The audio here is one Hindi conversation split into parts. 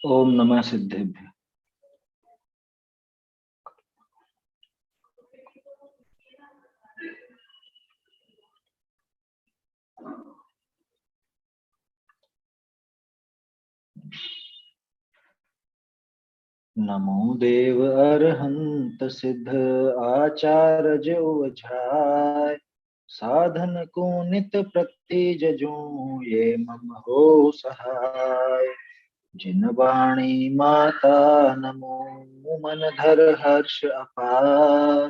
ओम नमः सिद्धेभ्य। नमो देव अरहंत सिद्ध आचार्य उवझाय साधन को नित प्रति जजो ये मम हो सहाय। जिन वाणी माता नमो मन धर हर्ष अपार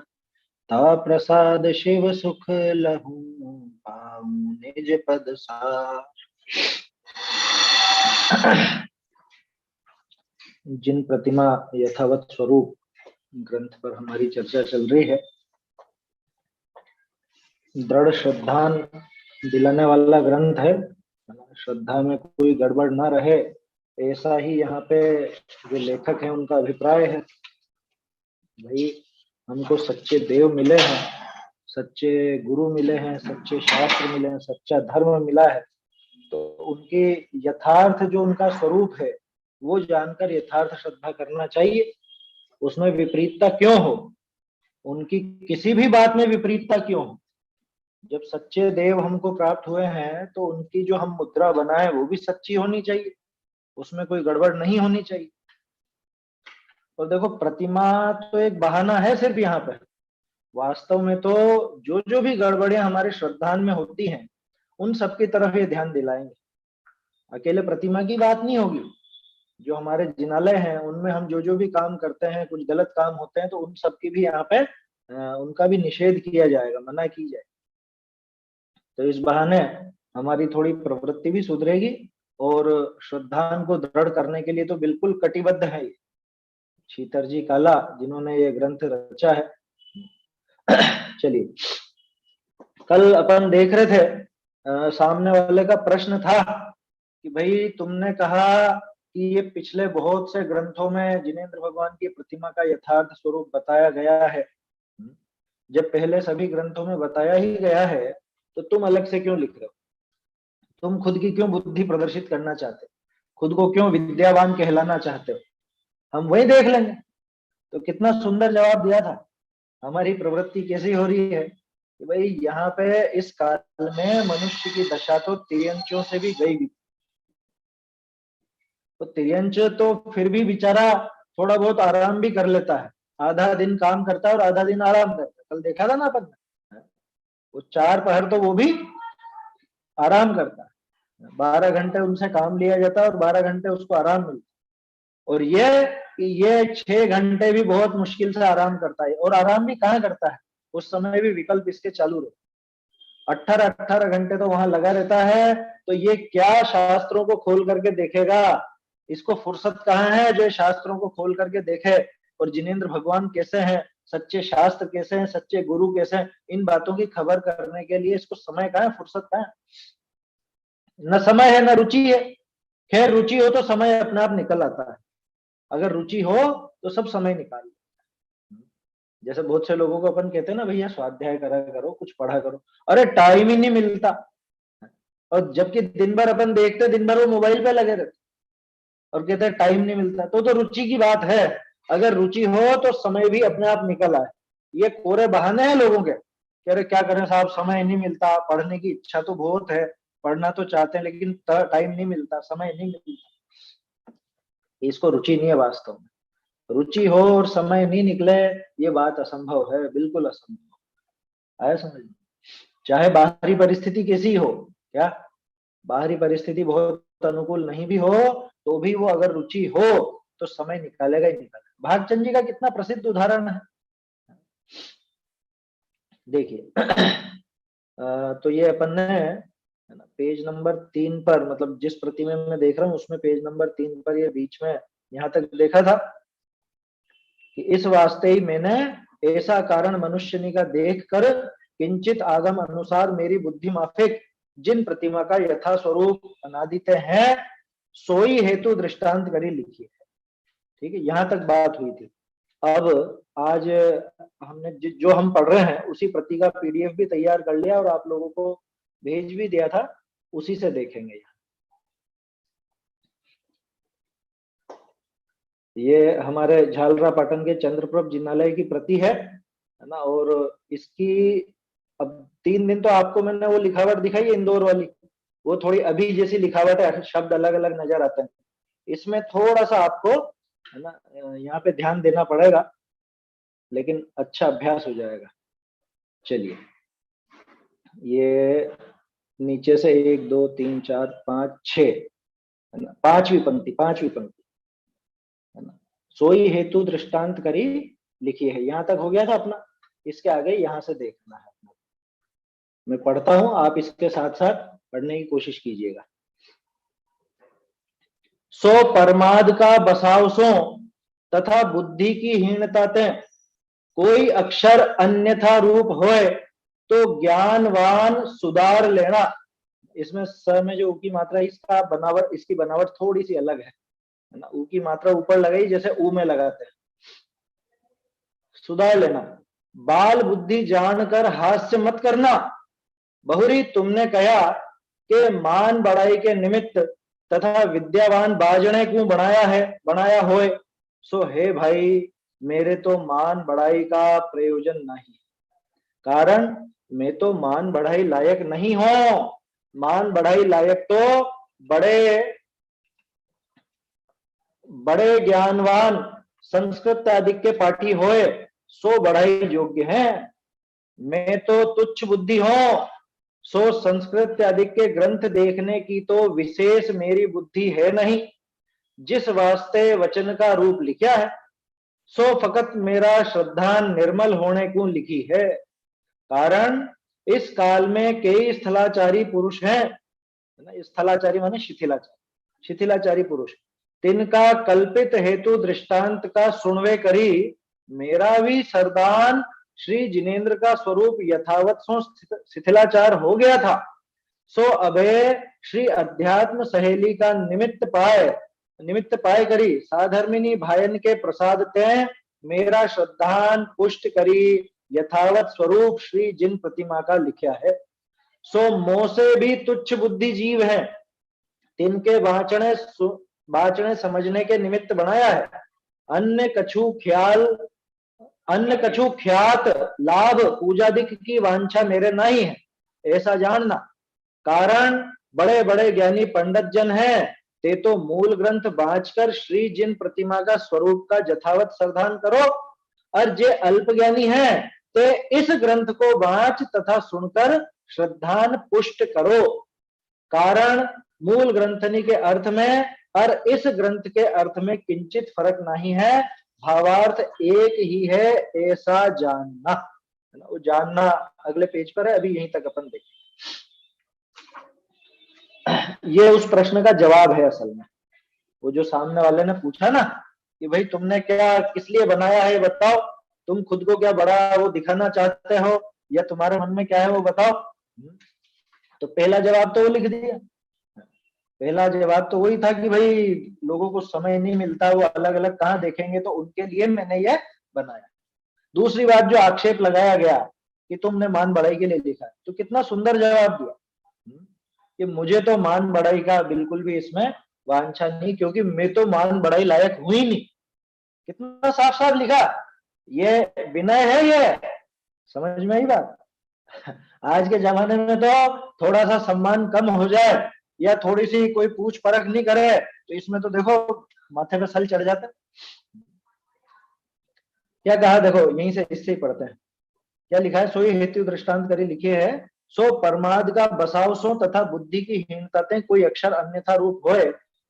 ता प्रसाद शिव सुख लहू पाऊं निज पद सार। जिन प्रतिमा यथावत स्वरूप ग्रंथ पर हमारी चर्चा चल रही है, दृढ़ श्रद्धा दिलाने वाला ग्रंथ है। श्रद्धा में कोई गड़बड़ ना रहे, ऐसा ही यहाँ पे जो लेखक है उनका अभिप्राय है। भाई हमको सच्चे देव मिले हैं, सच्चे गुरु मिले हैं, सच्चे शास्त्र मिले हैं, सच्चा धर्म मिला है, तो उनके यथार्थ जो उनका स्वरूप है वो जानकर यथार्थ श्रद्धा करना चाहिए। उसमें विपरीतता क्यों हो, उनकी किसी भी बात में विपरीतता क्यों हो। जब सच्चे देव हमको प्राप्त हुए हैं तो उनकी जो हम मुद्रा बनाए वो भी सच्ची होनी चाहिए, उसमें कोई गड़बड़ नहीं होनी चाहिए। और देखो, प्रतिमा तो एक बहाना है सिर्फ यहाँ पे, वास्तव में तो जो जो भी गड़बड़ियां हमारे श्रद्धान में होती हैं उन सबकी तरफ ये ध्यान दिलाएंगे। अकेले प्रतिमा की बात नहीं होगी, जो हमारे जिनालय हैं उनमें हम जो जो भी काम करते हैं, कुछ गलत काम होते हैं तो उन सब की भी यहाँ पे उनका भी निषेध किया जाएगा, मना की जाए। तो इस बहाने हमारी थोड़ी प्रवृत्ति भी सुधरेगी और श्रद्धान को दृढ़ करने के लिए तो बिल्कुल कटिबद्ध है ये शीतर जी काला जिन्होंने ये ग्रंथ रचा है। चलिए, कल अपन देख रहे थे, सामने वाले का प्रश्न था कि भाई तुमने कहा कि ये पिछले बहुत से ग्रंथों में जिनेंद्र भगवान की प्रतिमा का यथार्थ स्वरूप बताया गया है, जब पहले सभी ग्रंथों में बताया ही गया है तो तुम अलग से क्यों लिख रहे हो, तुम खुद की क्यों बुद्धि प्रदर्शित करना चाहते हो, खुद को क्यों विद्यावान कहलाना चाहते हो, हम वही देख लेंगे। तो कितना सुंदर जवाब दिया था। हमारी प्रवृत्ति कैसी हो रही है कि भाई यहाँ पे इस काल में मनुष्य की दशा तो तिर्यंचों से भी गई भी, तो तिर्यंच तो फिर भी बेचारा थोड़ा बहुत आराम भी कर लेता है, आधा दिन काम करता है और आधा दिन आराम करता है। कल देखा था ना अपन ने, वो 4 पहर तो वो भी आराम करता है, 12 घंटे उनसे काम लिया जाता है और 12 घंटे उसको आराम मिलता है। और ये 6 घंटे भी बहुत मुश्किल से आराम करता है, और आराम भी कहाँ करता है, उस समय भी विकल्प इसके चालू रहते, 18 घंटे तो वहां लगा रहता है। तो ये क्या शास्त्रों को खोल करके देखेगा, इसको फुर्सत कहाँ है जो शास्त्रों को खोल करके देखे, और जिनेंद्र भगवान कैसे हैं, सच्चे शास्त्र कैसे हैं, सच्चे गुरु कैसे हैं, इन बातों की खबर करने के लिए इसको समय कहाँ है, फुर्सत कहाँ है। न समय है न रुचि है। खैर रुचि हो तो समय अपने आप निकल आता है, अगर रुचि हो तो सब समय निकाल। जैसे बहुत से लोगों को अपन कहते हैं ना, भैया स्वाध्याय करा करो, कुछ पढ़ा करो, अरे टाइम ही नहीं मिलता। और जबकि दिन भर अपन देखते, दिन भर वो मोबाइल पे लगे रहते और कहते हैं टाइम नहीं मिलता। तो रुचि की बात है, अगर रुचि हो तो समय भी अपने आप निकल आए। ये कोरे बहाने हैं लोगों के, कह रहे क्या करें साहब, समय नहीं मिलता, पढ़ने की इच्छा तो बहुत है, पढ़ना तो चाहते हैं लेकिन टाइम नहीं मिलता, समय नहीं मिलता। इसको रुचि नहीं है वास्तव में। रुचि हो और समय नहीं निकले, ये बात असंभव है, बिल्कुल असंभव है, समझ। चाहे बाहरी परिस्थिति कैसी हो, क्या बाहरी परिस्थिति बहुत अनुकूल नहीं भी हो तो भी वो अगर रुचि हो तो समय निकालेगा ही निकालेगा। भागचंद जी का कितना प्रसिद्ध उदाहरण है, देखिए। तो ये अपन ने पेज नंबर 3 पर, मतलब जिस प्रतिमा में मैं देख रहा हूँ उसमें पेज नंबर 3 पर ये बीच में यहाँ तक देखा था कि इस वास्ते ही मैंने ऐसा कारण मनुष्यनी का देख कर किंचित आगम अनुसार मेरी बुद्धि माफिक जिन प्रतिमा का यथा स्वरूप अनादित्य है सोई हेतु दृष्टांत करी लिखी है। ठीक है, यहाँ तक बात हुई थी। अब आज हमने जो हम पढ़ रहे हैं उसी प्रति का पीडीएफ भी तैयार कर लिया और आप लोगों को भेज भी दिया था, उसी से देखेंगे। ये हमारे झालरा पाटन के चंद्रप्रभ जिनालय की प्रति है ना। और इसकी अब 3 दिन तो आपको मैंने वो लिखावट दिखाई है इंदौर वाली, वो थोड़ी अभी जैसी लिखावट है, शब्द अलग अलग नजर आते हैं। इसमें थोड़ा सा आपको है ना यहाँ पे ध्यान देना पड़ेगा, लेकिन अच्छा अभ्यास हो जाएगा। चलिए, ये नीचे से 1 2 3 4 5 6 है ना, पांचवी पंक्ति है ना। सोई हेतु दृष्टांत करी लिखी है, यहां तक हो गया था अपना। इसके आगे यहां से देखना है अपना। मैं पढ़ता हूं, आप इसके साथ साथ पढ़ने की कोशिश कीजिएगा। सो परमाद का बसाव सो तथा बुद्धि की हीनता ते कोई अक्षर अन्यथा रूप होए तो ज्ञानवान सुधार लेना। इसमें स में जो ऊ की मात्रा, इसका बनावट, इसकी बनावट थोड़ी सी अलग है ना। ऊ की मात्रा ऊपर लगाई जैसे ऊ में लगाते हैं। सुधार लेना, बाल बुद्धि जानकर हास्य मत करना। बहुरी तुमने कहा कि मान बढ़ाई के निमित्त तथा विद्यावान बाजने क्यों बनाया होए। सो हे भाई, मेरे तो मान बढ़ाई का प्रयोजन नहीं, कारण मैं तो मान बढ़ाई लायक नहीं हूं। मान बढ़ाई लायक तो बड़े बड़े ज्ञानवान संस्कृत आदि के पाठी होए, सो बढ़ाई योग्य है। मैं तो तुच्छ बुद्धि हूं, सो संस्कृत आदि के ग्रंथ देखने की तो विशेष मेरी बुद्धि है नहीं। जिस वास्ते वचन का रूप लिखा है, सो फकत मेरा श्रद्धा निर्मल होने को लिखी है। कारण इस काल में कई स्थलाचारी पुरुष हैं, स्थलाचारी माने शिथिलाचारी पुरुष, तिनका कल्पित हेतु दृष्टांत का सुनवे करी मेरा भी सरदान श्री जिनेन्द्र का स्वरूप यथावत सो शिथिलाचार हो गया था। सो अभय श्री अध्यात्म सहेली का निमित्त पाए करी साधर्मिनी भायन के प्रसाद ते मेरा श्रद्धान पुष्ट करी यथावत स्वरूप श्री जिन प्रतिमा का लिखा है। सो मोह से भी तुच्छ बुद्धि जीव है, तिनके बाचने समझने के निमित्त बनाया है। अन्य कछु ख्यात लाभ पूजादिक की वांछा मेरे नहीं है, ऐसा जानना। कारण बड़े बड़े ज्ञानी पंडित जन हैं, ते तो मूल ग्रंथ बांचकर श्री जिन प्रतिमा का स्वरूप का यथावत श्रद्धान करो, और जे अल्प ज्ञानी है ते इस ग्रंथ को बांच तथा सुनकर श्रद्धान पुष्ट करो। कारण मूल ग्रंथनी के अर्थ में और इस ग्रंथ के अर्थ में किंचित फर्क नहीं है, भावार्थ एक ही है, ऐसा जानना। वो जानना अगले पेज पर है, अभी यहीं तक अपन देखें। ये उस प्रश्न का जवाब है असल में। वो जो सामने वाले ने पूछा ना कि भाई तुमने क्या किस लिए बनाया है बताओ, तुम खुद को क्या बड़ा वो दिखाना चाहते हो, या तुम्हारे मन में क्या है वो बताओ। तो पहला जवाब तो वो लिख दिया। पहला जवाब तो वही था कि भाई लोगों को समय नहीं मिलता, वो अलग अलग कहाँ देखेंगे, तो उनके लिए मैंने ये बनाया। दूसरी बात जो आक्षेप लगाया गया कि तुमने मान बढ़ाई के लिए लिखा है, तो कितना सुंदर जवाब दिया कि मुझे तो मान बढ़ाई का बिल्कुल भी इसमें वांछा नहीं, क्योंकि मैं तो मान बढ़ाई लायक हूं ही नहीं। कितना साफ साफ लिखा, ये विनय है, ये समझ में आई बात। आज के जमाने में तो थोड़ा सा सम्मान कम हो जाए या थोड़ी सी कोई पूछ परख नहीं करे तो इसमें तो देखो माथे पे सल चढ़ जाता है। क्या कहा देखो, यहीं से इससे ही पढ़ते हैं। क्या लिखा है, सोई हेतु दृष्टांत करी लिखे है, सो परमाद का बसाव सो तथा बुद्धि की हीनता कोई अक्षर अन्यथा रूप होए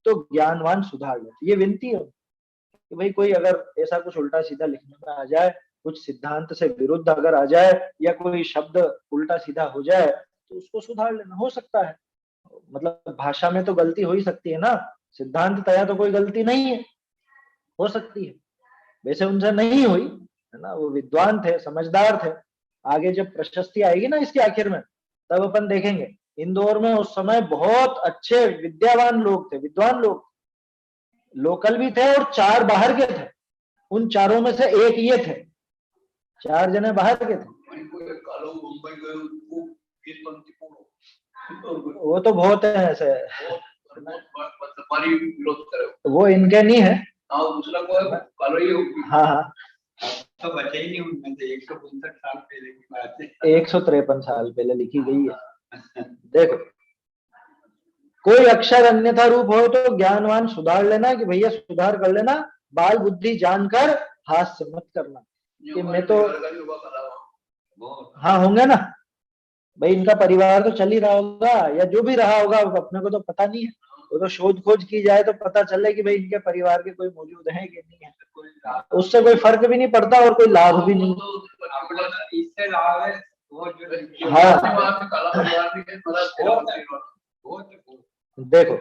तो ज्ञानवान सुधार ले। ये विनती है कि भाई कोई अगर ऐसा कुछ उल्टा सीधा लिखने में आ जाए, कुछ सिद्धांत से विरुद्ध अगर आ जाए, या कोई शब्द उल्टा सीधा हो जाए, तो उसको सुधार लेना। हो सकता है, मतलब भाषा में तो गलती हो ही सकती है ना, सिद्धांत तया तो कोई गलती नहीं है, हो सकती है। वैसे उनसे नहीं हुई है ना, वो विद्वान थे, समझदार थे। आगे जब प्रशस्ति आएगी ना इसके आखिर में, तब अपन देखेंगे इंदौर में उस समय बहुत अच्छे विद्यावान लोग थे, विद्वान लोग, लोकल भी थे और 4 बाहर के थे। उन चारों में से एक ये थे, 4 जने बाहर के थे। वो तो बहुत है ऐसे, वो इनके नहीं है, हाँ हाँ, तो बचे ही नहीं उनमें से, 165 साल पहले की बात है, 153 साल पहले लिखी गई है। देखो, कोई अक्षर अन्यथा रूप हो तो ज्ञानवान सुधार लेना कि भैया सुधार कर लेना, बाल बुद्धि जानकर हाथ से मत करना कि मैं तो, हाँ होंगे ना भाई, इनका परिवार तो चल ही रहा होगा या जो भी रहा होगा, अपने को तो पता नहीं है, वो तो शोध खोज की जाए तो पता चले कि भाई इनके परिवार के कोई मौजूद है कि नहीं है, उससे कोई फर्क भी नहीं पड़ता और कोई लाभ भी नहीं। इससे लाभ है वो जो, देखो,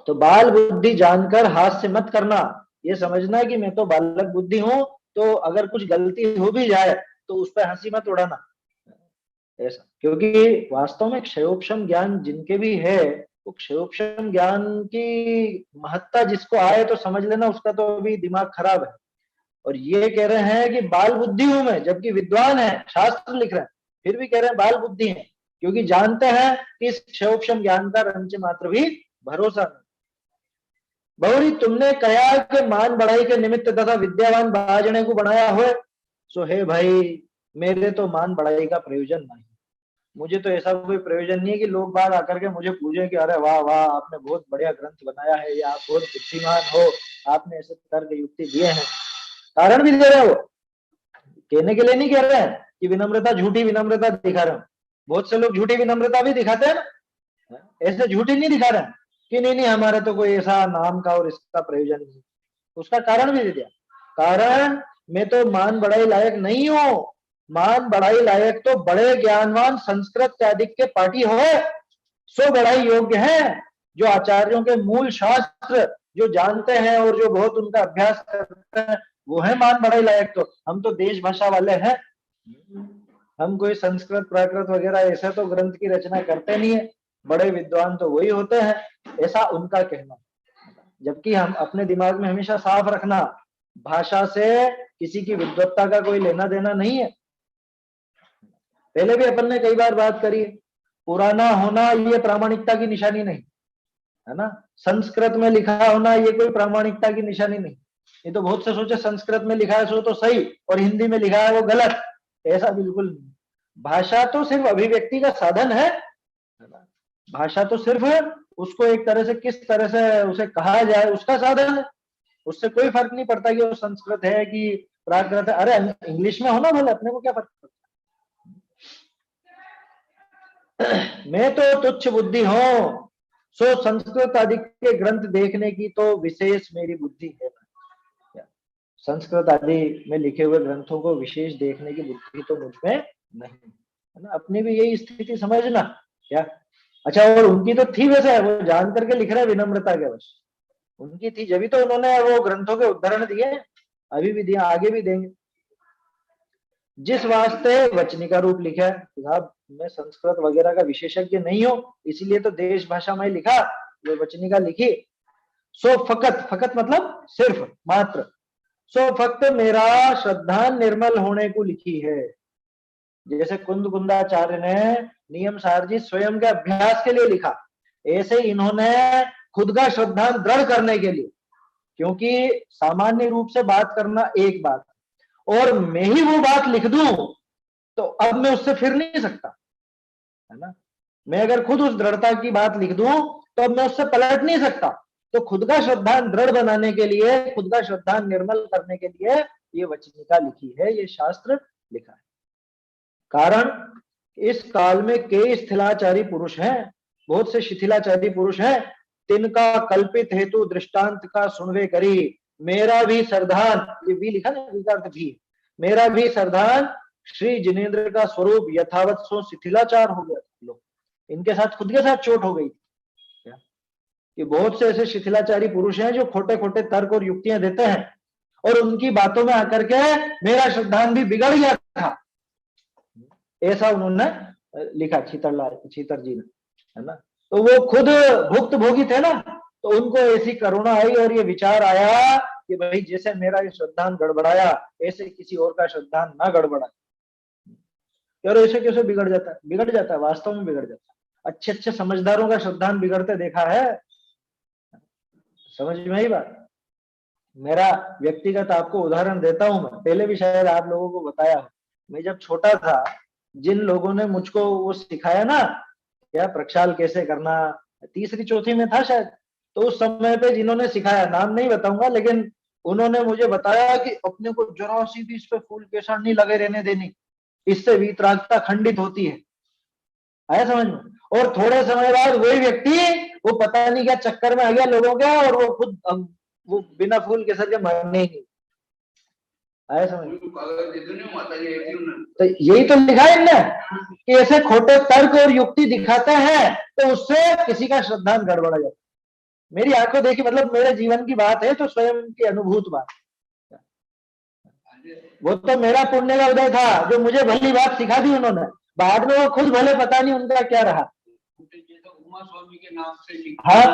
तो बाल बुद्धि जानकर हाथ से मत करना, ये समझना कि मैं तो बालक बुद्धि हूं, तो अगर कुछ गलती हो भी जाए तो उस पर हंसी मत उड़ाना, ऐसा। क्योंकि वास्तव में क्षयोपशम ज्ञान जिनके भी है, वो क्षयोपशम ज्ञान की महत्ता जिसको आए तो समझ लेना उसका तो अभी दिमाग खराब है। और ये कह रहे हैं कि बाल बुद्धि हूं मैं, जबकि विद्वान है, शास्त्र लिख रहे हैं, फिर भी कह रहे हैं बाल बुद्धि है, क्योंकि जानते हैं कि इस क्षयोपशम ज्ञान का रंच मात्र भी भरोसा नहीं। बहुरी तुमने कया के मान बढ़ाई के निमित्त तथा विद्यावान बाजने को बनाया हो, सो हे भाई मेरे तो मान बढ़ाई का प्रयोजन नहीं, मुझे तो ऐसा कोई प्रयोजन नहीं है कि लोग बाग आकर के मुझे पूछे कि अरे वाह वाह आपने बहुत बढ़िया ग्रंथ बनाया है, या आप बहुत बुद्धिमान हो, आपने ऐसे तर्क युक्ति दिए हैं, कारण भी दे रहे हो, कहने के लिए नहीं कह रहे हैं कि विनम्रता झूठी विनम्रता दिखा रहे हो, बहुत से लोग झूठी विनम्रता भी दिखाते हैं ना, ऐसे झूठी नहीं दिखा रहे हैं कि नहीं नहीं हमारे तो कोई ऐसा नाम का और इसका प्रयोजन नहीं, उसका कारण भी दे दिया, कारण मैं तो मान बढ़ाई लायक नहीं हूं, मान बढ़ाई लायक तो बड़े ज्ञानवान संस्कृत इत्यादि के पाठी हो, सो बढ़ाई योग्य है, जो आचार्यों के मूल शास्त्र जो जानते हैं और जो बहुत उनका अभ्यास करते हैं, वो है मान बढ़ाई लायक। तो हम तो देश भाषा वाले हैं, हम कोई संस्कृत प्राकृत वगैरह ऐसे तो ग्रंथ की रचना करते नहीं है, बड़े विद्वान तो वही होते हैं, ऐसा उनका कहना। जबकि हम अपने दिमाग में हमेशा साफ रखना, भाषा से किसी की विद्वत्ता का कोई लेना देना नहीं है। पहले भी अपन ने कई बार बात करी, पुराना होना ये प्रामाणिकता की निशानी नहीं है ना, संस्कृत में लिखा होना ये कोई प्रामाणिकता की निशानी नहीं। ये तो बहुत से सोचे संस्कृत में लिखा है सो तो सही और हिंदी में लिखा है वो गलत, ऐसा बिल्कुल नहीं। भाषा तो सिर्फ अभिव्यक्ति का साधन है ना, भाषा तो सिर्फ उसको एक तरह से किस तरह से उसे कहा जाए उसका साधन है, उससे कोई फर्क नहीं पड़ता कि वो संस्कृत है कि प्राकृत है, अरे इंग्लिश में हो ना भले, अपने को क्या फर्क पड़ता। मैं तो तुच्छ बुद्धि हूं, सो संस्कृत आदि के ग्रंथ देखने की तो विशेष मेरी बुद्धि है, संस्कृत आदि में लिखे हुए ग्रंथों को विशेष देखने की बुद्धि तो मुझ में नहीं है ना, अपनी भी यही स्थिति समझना क्या। अच्छा, और उनकी तो थी वैसे, वो जान करके लिख रहे विनम्रता के वश, उनकी थी जब तो उन्होंने वो ग्रंथों के उदाहरण दिए, अभी भी दिया आगे भी देंगे। जिस वास्ते वचनी का रूप लिखा है, साहब मैं संस्कृत वगैरह का विशेषज्ञ नहीं हूं, इसलिए तो देश भाषा में लिखा, वो वचनी का लिखी, सो फकत, फकत मतलब सिर्फ मात्र, सो फक्त मेरा श्रद्धा निर्मल होने को लिखी है। जैसे कुंद कुंदाचार्य ने नियम सारजी स्वयं के अभ्यास के लिए लिखा, ऐसे इन्होंने खुद का श्रद्धा दृढ़ करने के लिए, क्योंकि सामान्य रूप से बात करना एक बात, और मैं ही वो बात लिख दूं तो अब मैं उससे फिर नहीं सकता है ना, मैं अगर खुद उस दृढ़ता की बात लिख दूं तो अब मैं उससे पलट नहीं सकता, तो खुद का श्रद्धा दृढ़ बनाने के लिए, खुद का श्रद्धा निर्मल करने के लिए ये वचनिका लिखी है, ये शास्त्र लिखा है। कारण इस काल में कई स्थिलाचारी पुरुष हैं, बहुत से शिथिलाचारी पुरुष हैं, तिनका कल्पित हेतु दृष्टांत का सुनवे करी, मेरा भी सरदान, ये भी लिखा ना विकार्थ भी, मेरा भी सरदान श्री जिनेन्द्र का स्वरूप यथावत सो शिथिलाचार हो गया। लो, इनके साथ खुद के साथ चोट हो गई कि बहुत से ऐसे शिथिलाचारी पुरुष हैं जो खोटे खोटे तर्क और युक्तियां देते हैं, और उनकी बातों में आकर के मेरा श्रद्धान भी बिगड़ गया था, ऐसा उन्होंने लिखा छीतर जी ने, है ना। तो वो खुद भुक्त भोगी थे ना, तो उनको ऐसी करुणा आई और ये विचार आया कि भाई जैसे मेरा ये श्रद्धान गड़बड़ाया, ऐसे किसी और का श्रद्धान ना गड़बड़ाए। यार ऐसे कैसे बिगड़ जाता है? बिगड़ जाता है, वास्तव में बिगड़ जाता है। अच्छे अच्छे समझदारों का श्रद्धान बिगड़ते देखा है, समझ में आई बात। मेरा व्यक्तिगत आपको उदाहरण देता हूं, मैं पहले भी शायद आप लोगों को बताया हूं। मैं जब छोटा था, जिन लोगों ने मुझको वो सिखाया ना, क्या प्रक्षाल कैसे करना, तीसरी चौथी में था शायद, तो उस समय पे जिन्होंने सिखाया, नाम नहीं बताऊंगा, लेकिन उन्होंने मुझे बताया कि अपने को जरा सी भी इस पे फूल केसर नहीं लगे रहने देनी, इससे वीतरागता खंडित होती है। आया समझ में? और थोड़े समय बाद वही व्यक्ति वो पता नहीं क्या चक्कर में आ गया लोगों के, और वो खुद वो बिना फूल केसर के मरने ही नहीं। आया समझ में? तो यही तो लिखा है इनने कि ऐसे खोटे तर्क और युक्ति दिखाते हैं तो उससे किसी का श्रद्धांत गड़बड़ा जाता है। मेरी आंखों देखी, मतलब मेरे जीवन की बात है, तो स्वयं की अनुभूत बात। वो तो मेरा पुण्य का उदय था, जो मुझे भली बात सिखा दी उन्होंने, बाद में वो खुद भले पता नहीं उनका क्या रहा। उमा स्वामी के नाम से हाँ,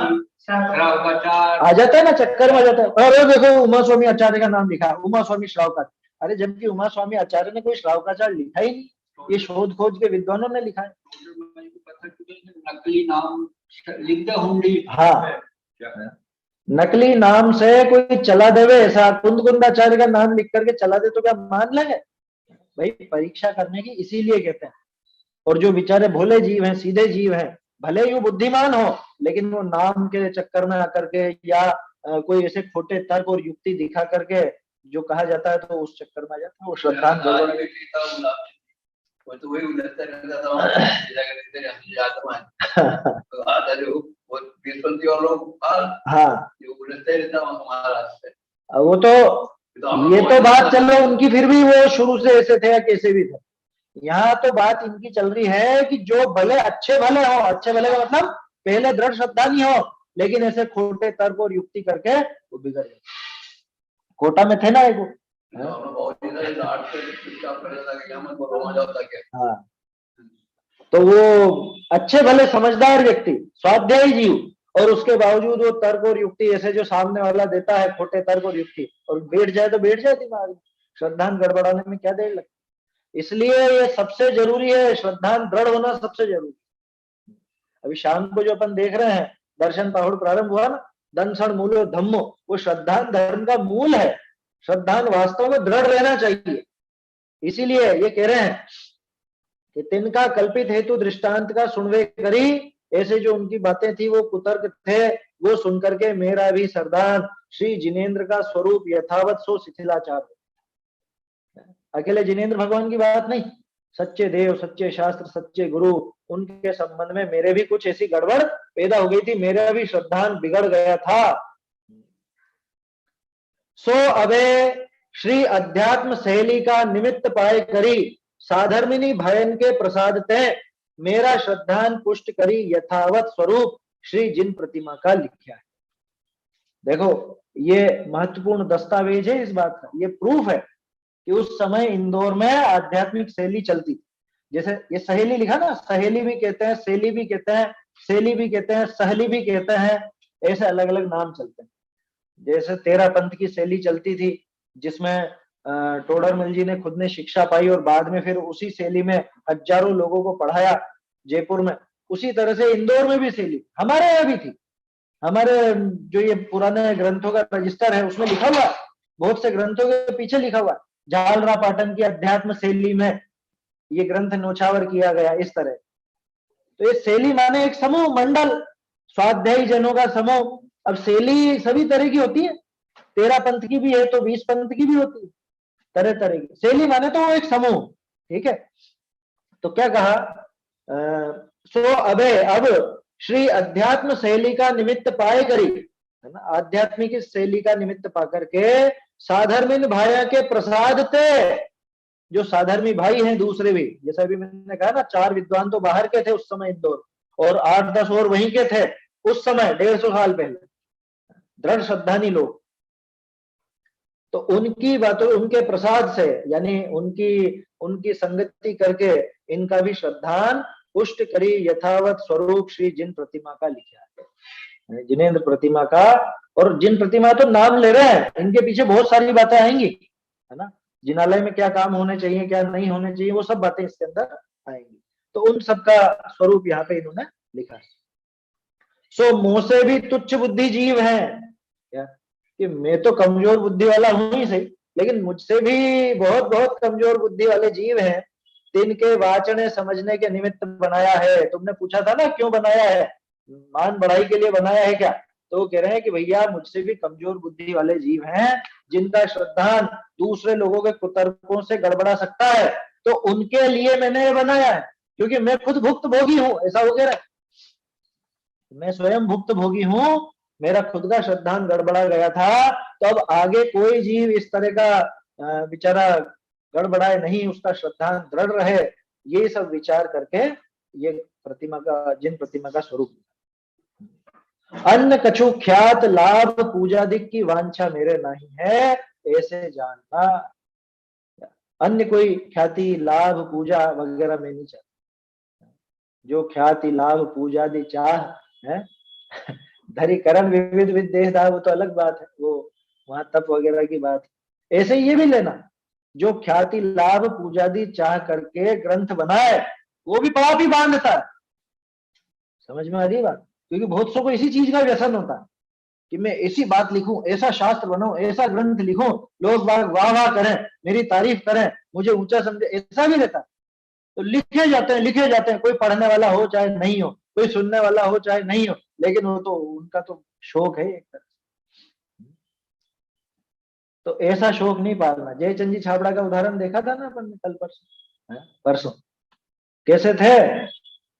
आ जाता है ना, चक्कर में आ जाता है। अरे देखो उमा स्वामी आचार्य का नाम लिखा, उमा स्वामी श्रावकाचार्य। अरे जबकि उमा स्वामी आचार्य ने कोई श्रावकाचार्य लिखा ही नहीं, ये शोध खोज के विद्वानों ने लिखा है। नकली नाम लिख दे होंगे। हाँ, नकली नाम से कोई चला देवे, ऐसा कुंदकुंदाचार्य का नाम लिख करके चला दे तो क्या मान लेंगे? भाई परीक्षा करने की इसीलिए कहते हैं। और जो बेचारे भोले जीव हैं, सीधे जीव हैं, भले ही वो बुद्धिमान हो, लेकिन वो नाम के चक्कर में आकर के या कोई ऐसे खोटे तर्क और युक्ति दिखा करके जो कहा जाता है, तो उस चक्कर में आ जाता है, वो श्रद्धांत गड़बड़। तो वही उलझता रहता था, हाँ, जो उलझता रहता हमारा। वो तो ये तो बात चल रही उनकी, फिर भी वो शुरू से ऐसे थे या कैसे भी थे। यहाँ तो बात इनकी चल रही है कि जो भले अच्छे भले हो, अच्छे भले का मतलब पहले दृढ़ श्रद्धा नहीं हो, लेकिन ऐसे खोटे तर्क और युक्ति करके वो बिगड़ गए। कोटा में थे ना एक वो, हाँ, तो वो अच्छे भले समझदार व्यक्ति, स्वाध्यायी जीव, और उसके बावजूद वो तर्क और युक्ति ऐसे जो सामने वाला देता है, खोटे तर्क और युक्ति, और बैठ जाए तो बैठ जाए दिमाग में। श्रद्धांत गड़बड़ाने में क्या देर लगती। इसलिए ये सबसे जरूरी है, श्रद्धांत दृढ़ होना सबसे जरूरी। अभी शाम को जो अपन देख रहे हैं, दर्शन पाहुड़ प्रारंभ हुआ ना, दंसन मूलो धम्मो, वो श्रद्धांत धर्म का मूल है। श्रद्धांत वास्तव में दृढ़ रहना चाहिए। इसीलिए ये कह रहे हैं कि तिनका कल्पित हेतु दृष्टांत का सुनवे करी, ऐसे जो उनकी बातें थी वो कुतर्क थे, वो सुनकर के मेरा भी सरदार श्री जिनेन्द्र का स्वरूप यथावत सो शिथिलाचार। अकेले जिनेन्द्र भगवान की बात नहीं, सच्चे देव, सच्चे शास्त्र, सच्चे गुरु, उनके संबंध में मेरे भी कुछ ऐसी गड़बड़ पैदा हो गई थी, मेरा भी श्रद्धांत बिगड़ गया था। सो अबे श्री अध्यात्म शैली का निमित्त पाए करी, साधर्मिनी भयन के प्रसाद ते मेरा श्रद्धांत पुष्ट करी, यथावत स्वरूप श्री जिन प्रतिमा का लिखा है। देखो ये महत्वपूर्ण दस्तावेज है इस बात का, ये प्रूफ है कि उस समय इंदौर में आध्यात्मिक शैली चलती थी। जैसे ये सहेली लिखा ना, सहेली भी कहते हैं, शैली भी कहते हैं, शैली भी कहते हैं, सहली भी कहते हैं, ऐसे अलग अलग नाम चलते हैं। जैसे तेरा पंथ की शैली चलती थी, जिसमें टोडरमल जी ने खुद ने शिक्षा पाई और बाद में फिर उसी शैली में हजारों लोगों को पढ़ाया जयपुर में। उसी तरह से इंदौर में भी शैली हमारे यहाँ भी थी। हमारे जो ये पुराने ग्रंथों का रजिस्टर है उसमें लिखा हुआ, बहुत से ग्रंथों के पीछे लिखा हुआ, झालरा पाटन की अध्यात्म शैली में ये ग्रंथ नौछावर किया गया, इस तरह। तो ये शैली माने एक समूह, मंडल, स्वाध्यायी जनों का समूह। अब शैली सभी तरह की होती है, 13 पंथ की भी है तो 20 पंथ की भी होती है, तरह तरह की। शैली माने तो वो एक समूह, ठीक है। तो क्या कहा, सो अबे अब श्री अध्यात्म शैली का निमित्त पाए करी, है ना, आध्यात्मिक शैली का निमित्त पा करके साधर्मिन भाया के प्रसाद थे, जो साधर्मी भाई हैं दूसरे भी, जैसा भी मैंने कहा ना, 4 विद्वान तो बाहर के थे उस समय इंदौर, और 8-10 और वहीं के थे उस समय 150 साल पहले, दृढ़ श्रद्धानी लोग। तो उनकी बातों, उनके प्रसाद से, यानी उनकी संगति करके इनका भी श्रद्धान पुष्ट करी, यथावत स्वरूप श्री जिन प्रतिमा का लिखा है, जिनेन्द्र प्रतिमा का। और जिन प्रतिमा तो नाम ले रहे हैं, इनके पीछे बहुत सारी बातें आएंगी, है ना, जिनालय में क्या काम होने चाहिए, क्या नहीं होने चाहिए, वो सब बातें इसके अंदर आएंगी। तो उन सब का स्वरूप यहाँ पे इन्होंने लिखा है। सो मोह से भी तुच्छ बुद्धि जीव है, कि मैं तो कमजोर बुद्धि वाला हूं ही सही, लेकिन मुझसे भी बहुत बहुत कमजोर बुद्धि वाले जीव हैं, तिनके वाचने समझने के निमित्त बनाया है। तुमने पूछा था ना क्यों बनाया है, मान बढ़ाई के लिए बनाया है क्या? तो वो कह रहे हैं कि भैया मुझसे भी कमजोर बुद्धि वाले जीव हैं, जिनका श्रद्धान दूसरे लोगों के कुतर्कों से गड़बड़ा सकता है, तो उनके लिए मैंने ये बनाया है, क्योंकि मैं खुद भुक्त भोगी हूं, ऐसा वो कह रहा है। मैं स्वयं भुक्त भोगी हूं, मेरा खुद का श्रद्धान गड़बड़ा गया था, तो अब आगे कोई जीव इस तरह का बेचारा गड़बड़ाए नहीं, उसका श्रद्धान दृढ़ रहे, ये सब विचार करके ये प्रतिमा का, जिन प्रतिमा का स्वरूप। अन्य कछु ख्यात लाभ पूजादिक की वांछा मेरे नहीं है, ऐसे जानना। अन्य कोई ख्याति लाभ पूजा वगैरह में नहीं चाहता। जो ख्याति लाभ पूजादि चाह है धरी करण विविध विदेह, वो तो अलग बात है, वो वहां तप वगैरह की बात है। ऐसे ये भी लेना, जो ख्याति लाभ पूजादि चाह करके ग्रंथ बनाए, वो भी पाप ही बांधता है। समझ में आ रही है बात? क्योंकि बहुत सौ को इसी चीज का व्यसन होता है कि मैं ऐसी बात लिखूं, ऐसा शास्त्र बनाऊं, ऐसा ग्रंथ लिखूं, लोग बाग वाह वाह करें, मेरी तारीफ करें, मुझे ऊंचा समझे, ऐसा भी रहता है। तो लिखे जाते हैं, लिखे जाते हैं, कोई पढ़ने वाला हो चाहे नहीं हो, कोई सुनने वाला हो चाहे नहीं हो, लेकिन वो तो उनका तो शौक है एक तरह से। तो ऐसा शौक नहीं पालना। जयचंद जी छाबड़ा का उदाहरण देखा था ना अपन ने कल परसों कैसे थे,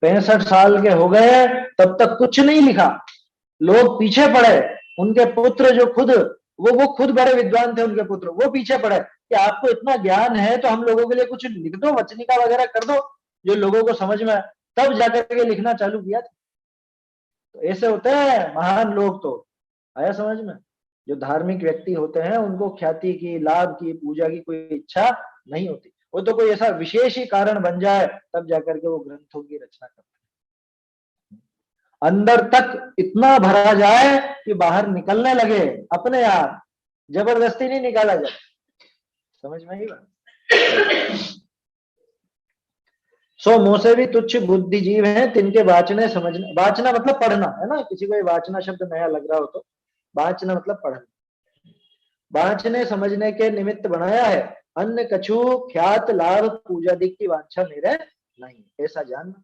65 साल के हो गए तब तक कुछ नहीं लिखा, लोग पीछे पड़े, उनके पुत्र जो खुद वो खुद बड़े विद्वान थे, उनके पुत्र वो पीछे पड़े कि आपको इतना ज्ञान है तो हम लोगों के लिए कुछ लिख दो, वचनिका वगैरह कर दो जो लोगों को समझ में आए। तब जाकर के लिखना चालू किया था। तो ऐसे होते हैं महान लोग। तो आया समझ में? जो धार्मिक व्यक्ति होते हैं उनको ख्याति की, लाभ की, पूजा की कोई इच्छा नहीं होती, वो तो कोई ऐसा विशेष ही कारण बन जाए तब जाकर के वो ग्रंथों की रचना करते हैं। अंदर तक इतना भरा जाए कि बाहर निकलने लगे अपने आप, जबरदस्ती नहीं निकाला जाए। समझ में आई बात? सो मुंह से भी तुच्छ बुद्धिजीव हैं, तिनके वाचने समझने, वाचना मतलब पढ़ना है ना, किसी को ये वाचना शब्द नया लग रहा हो तो वाचना मतलब पढ़ना, वाचने समझने के निमित्त बनाया है। अन्य कछु ख्यात लाभ पूजादि की वांछा मेरे नहीं, ऐसा जानना।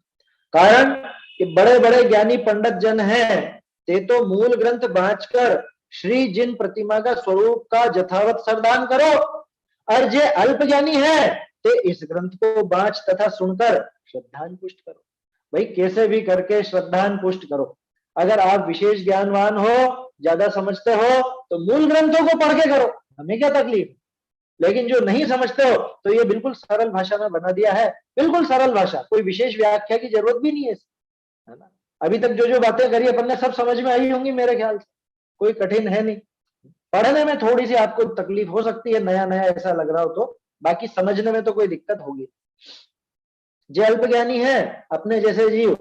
कारण कि बड़े बड़े ज्ञानी पंडित जन हैं, ते तो मूल ग्रंथ बांचकर श्री जिन प्रतिमा का स्वरूप का यथावत श्रद्धान करो, और जे अल्प ज्ञानी है ते इस ग्रंथ को बांच तथा सुनकर श्रद्धान पुष्ट करो। भाई कैसे भी करके श्रद्धान पुष्ट करो। अगर आप विशेष ज्ञानवान हो, ज्यादा समझते हो, तो मूल ग्रंथों को पढ़ के करो, हमें क्या तकलीफ। लेकिन जो नहीं समझते हो तो ये बिल्कुल सरल भाषा में बना दिया है, बिल्कुल सरल भाषा, कोई विशेष व्याख्या की जरूरत भी नहीं है ना। अभी तक जो जो बातें करी अपन ने सब समझ में आई होंगी मेरे ख्याल से, कोई कठिन है नहीं। पढ़ने में थोड़ी सी आपको तकलीफ हो सकती है, नया नया ऐसा लग रहा हो तो, बाकी समझने में तो कोई दिक्कत होगी। जो अल्प ज्ञानी है अपने जैसे जीव,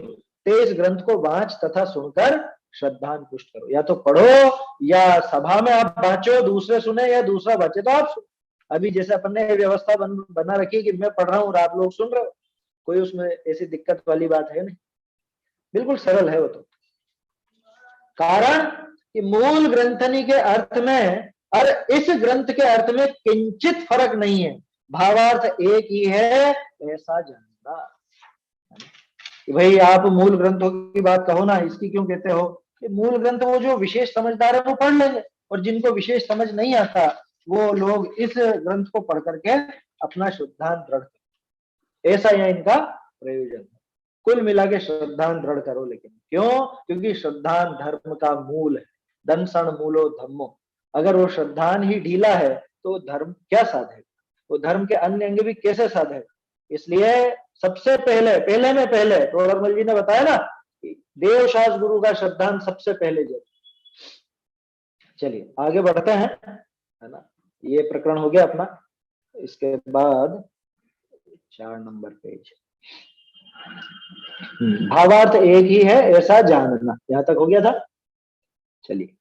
तेज ग्रंथ को वांच तथा सुनकर श्रद्धान पुष्ट करो। या तो पढ़ो या सभा में आप बांचो, दूसरे सुने या दूसरा बांचे तो आप सुनो। अभी जैसे अपन ने व्यवस्था बना रखी कि मैं पढ़ रहा हूँ और आप लोग सुन रहे हो, कोई उसमें ऐसी दिक्कत वाली बात है नहीं, बिल्कुल सरल है वो तो। कारण कि मूल ग्रंथनी के अर्थ में और इस ग्रंथ के अर्थ में किंचित फर्क नहीं है, भावार्थ एक ही है, ऐसा जानना। भाई आप मूल ग्रंथों की बात कहो ना, इसकी क्यों कहते हो कि मूल ग्रंथ वो जो विशेष समझदार है वो पढ़ लेंगे, और जिनको विशेष समझ नहीं आता वो लोग इस ग्रंथ को पढ़ करके अपना श्रद्धान दृढ़, ऐसा यह इनका प्रयोजन है। कुल मिला के श्रद्धान दृढ़ करो। लेकिन क्यों? क्योंकि श्रद्धान धर्म का मूल है, दंसन मूलो धर्मो। अगर वो श्रद्धान ही ढीला है तो धर्म क्या साधेगा, वो धर्म के अन्य अंग भी कैसे साधेगा। इसलिए सबसे पहले में पहले टोडरमल जी ने बताया ना, देवशास्त्र गुरु का श्रद्धान सबसे पहले जरूर। चलिए आगे बढ़ते हैं, है ना। ये प्रकरण हो गया अपना। इसके बाद 4 नंबर पेज, भावार्थ एक ही है ऐसा जानना, यहां तक हो गया था। चलिए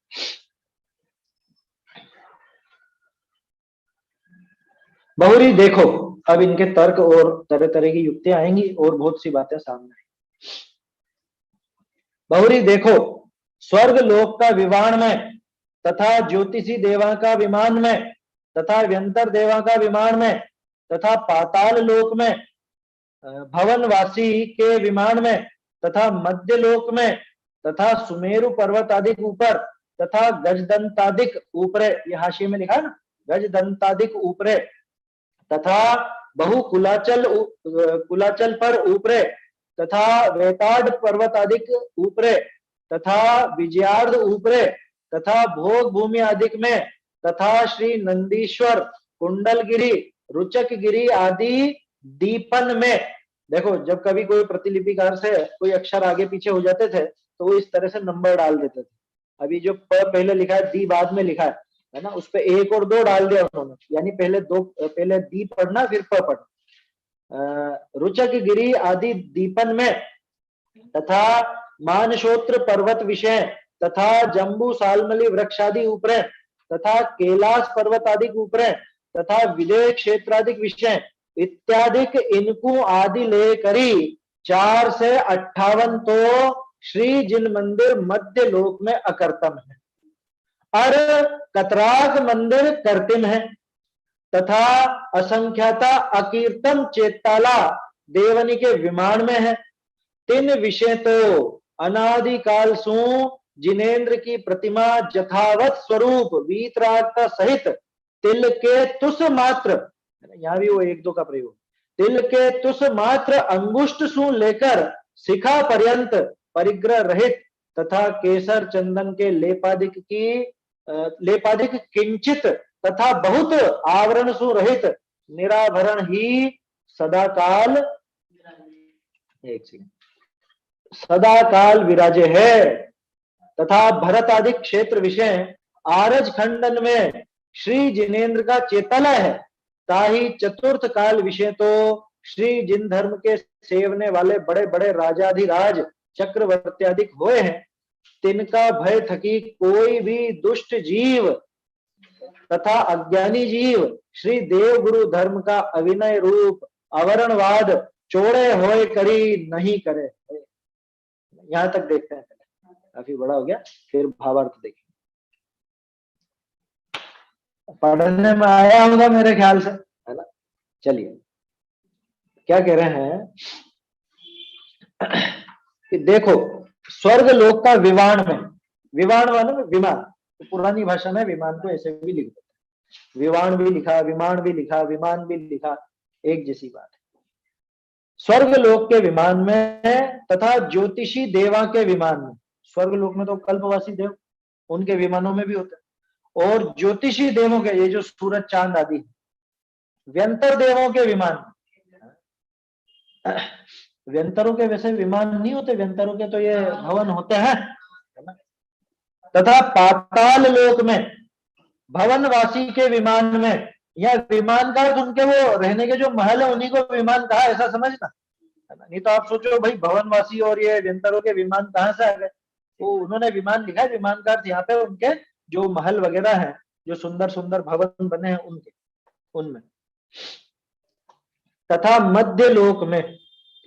बहुरी देखो, अब इनके तर्क और तरह तरह की युक्तियां आएंगी और बहुत सी बातें सामने आएंगी। बहुरी देखो, स्वर्ग लोक का विवाण में तथा ज्योतिषी देवा का विमान में, तथा व्यंतर देवा का विमान में, तथा पाताल लोक में भवनवासी के विमान में, तथा मध्य लोक में, तथा सुमेरु पर्वत आदि ऊपर, तथा गजदंतादिक ऊपरे, ये हाशिए में लिखा है ना, गजदंतादिक ऊपरे, तथा बहु कुलाचल पर ऊपरे, तथा वेताड़ पर्वत आदिक ऊपरे, तथा विजयार्ध ऊपरे, तथा भोग भूमि आदिक में, तथा श्री नंदीश्वर कुंडलगिरी रुचकगिरी आदि दीपन में। देखो जब कभी कोई प्रतिलिपिकार से कोई अक्षर आगे पीछे हो जाते थे तो वो इस तरह से नंबर डाल देते थे। अभी जो प पहले लिखा है, दी बाद में लिखा है ना, उस पे 1 और 2 डाल दिया उन्होंने, यानी पहले दी पढ़ना फिर प पढ़ना। रुचकगिरी आदि दीपन में, तथा मानशोत्र पर्वत विषय, तथा जम्बू सालमली वृक्षादि ऊपरे, तथा कैलाश पर्वत आदि ऊपरे, तथा विजय क्षेत्रादिक विषय इत्यादिक इनको आदि लेकरी 4 से 58 तो श्री जिन मंदिर मध्य लोक में अकर्तम है, और कतराक मंदिर कर्तिम है, तथा असंख्याता अकीर्तम चेताला देवनी के विमान में है। 3 विषय तो अनादिकाल सु जिनेन्द्र की प्रतिमा यथावत स्वरूप वीतरागता सहित तिल के तुस मात्र, यहाँ भी वो 1-2 का प्रयोग, तिल के तुस मात्र अंगुष्ठ सु लेकर शिखा पर्यंत परिग्रह रहित, तथा केसर चंदन के लेपादिक किंचित तथा बहुत आवरण सु रहित निराभरण ही सदाकाल, एक सेकंड, सदाकाल विराजे है। तथा भरत आदि क्षेत्र विषय आरज खंडन में श्री जिनेन्द्र का चेतालय है, ताही चतुर्थ काल विषय तो श्री जिन धर्म के सेवने वाले बड़े बड़े राजाधिराज चक्रवर्ती आदि हुए हैं, तिनका भय थकी कोई भी दुष्ट जीव तथा अज्ञानी जीव श्री देव गुरु धर्म का अविनय रूप अवरणवाद चोड़े होए करी नहीं करे। यहां तक देखते हैं, काफी बड़ा हो गया, फिर भावार्थ देखेंगे। पढ़ने में आया होगा मेरे ख्याल से, है ना। चलिए क्या कह रहे हैं कि देखो स्वर्ग लोक का विमान में, विमान माने में विमान, तो पुरानी भाषा में विमान को ऐसे भी लिख देते हैं, विमान भी लिखा, विमान भी लिखा, विमान भी लिखा, एक जैसी बात है। स्वर्ग लोक के विमान में तथा ज्योतिषी देवा के विमान में, स्वर्ग लोक में तो कल्पवासी देव उनके विमानों में भी होते हैं, और ज्योतिषी देवों के, ये जो सूरज चांद आदि व्यंतर देवों के विमान, व्यंतरों के वैसे विमान नहीं होते, व्यंतरों के तो ये भवन होते हैं, तथा पाताल लोक में भवनवासी के विमान में, या विमान का उनके वो रहने के जो महल है उन्हीं को विमान कहा, ऐसा समझना, नहीं तो आप सोचो भाई भवनवासी और ये व्यंतरों के विमान कहाँ से आ गए, तो उन्होंने विमान लिखा है, विमान का अर्थ यहाँ पे उनके जो महल वगैरह है, जो सुंदर सुंदर भवन बने हैं उनके, उनमें। तथा मध्य लोक में,